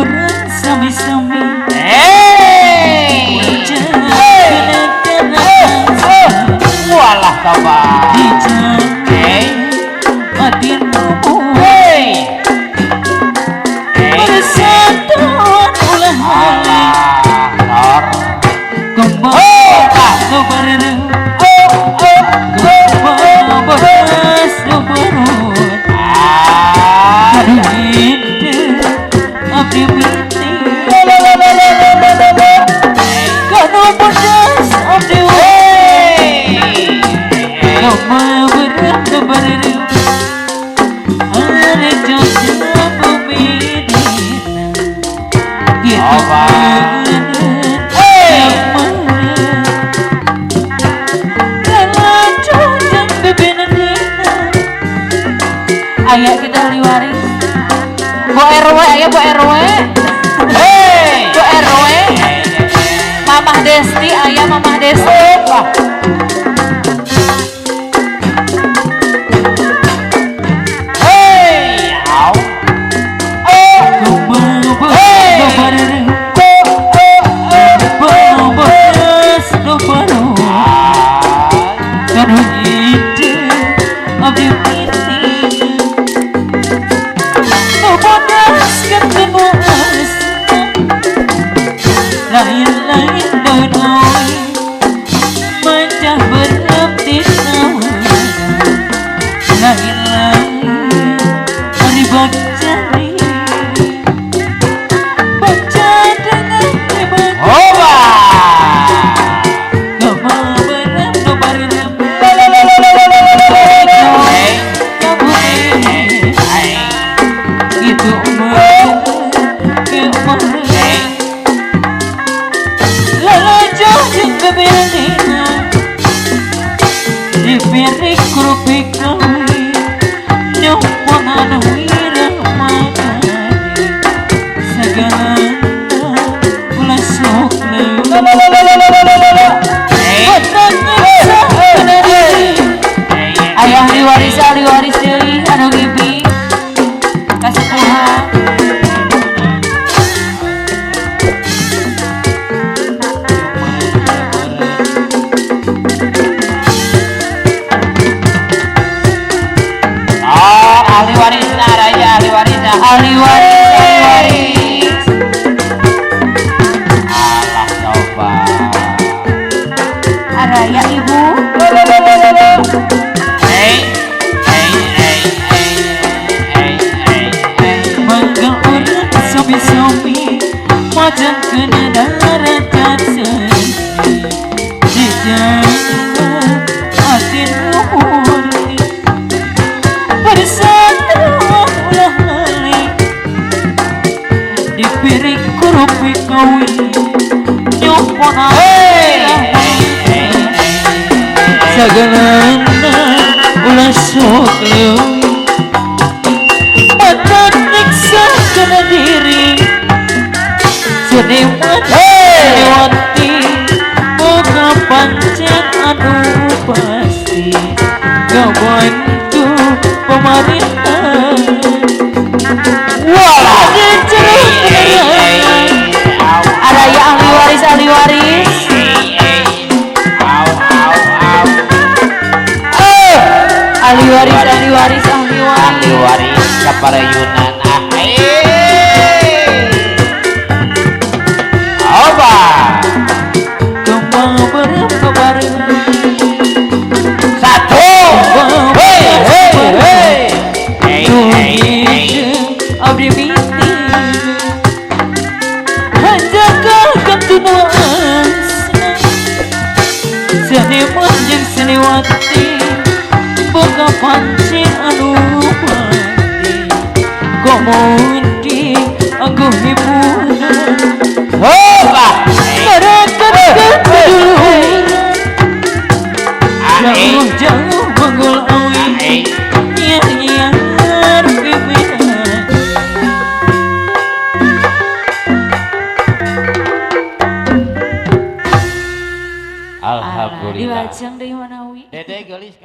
urang sami-sami walah kabar hatimu bersatu ulah Tor kembali kepada bahas berut kadu hidup abdi binti kadu pedas abdi lama berat berut ada jasa bumi gitu ayah kita ahli waris Bu RW ayah Bu RW Bu RW Mamah Desti ayah Mamah Desti lain-lain doi macam berarti lain-lain ribet cari baca dengan hebat oba gama berat nobar itu yang kebelina dipirik kerupik kami nyoponan wirah makani segalana ulah sok ayah diwaris deui anu gibi kasepuhan ahli waris alah coba araya ibu mangga orang sobi-sobi macan kena darah sendiri dijaga hati murni bersatu ulah balik dipirik kerupik kawi nyoponan segalana ulah sok lewi mata niksa kena diri seniman seniwati boga pancen anu pasti ngabantu pemerintah walah ada yang ahli waris ahli waris kaparayunan oba kembang berkabar satu abdi binti hanjakan tunuan seniman jeung seniwati boga pancen anu pati komodi anggo hiburan oba mereka jauh banggul awi nyanyian pimpinan alhamdulillah diwajang dari Manawi dede gelis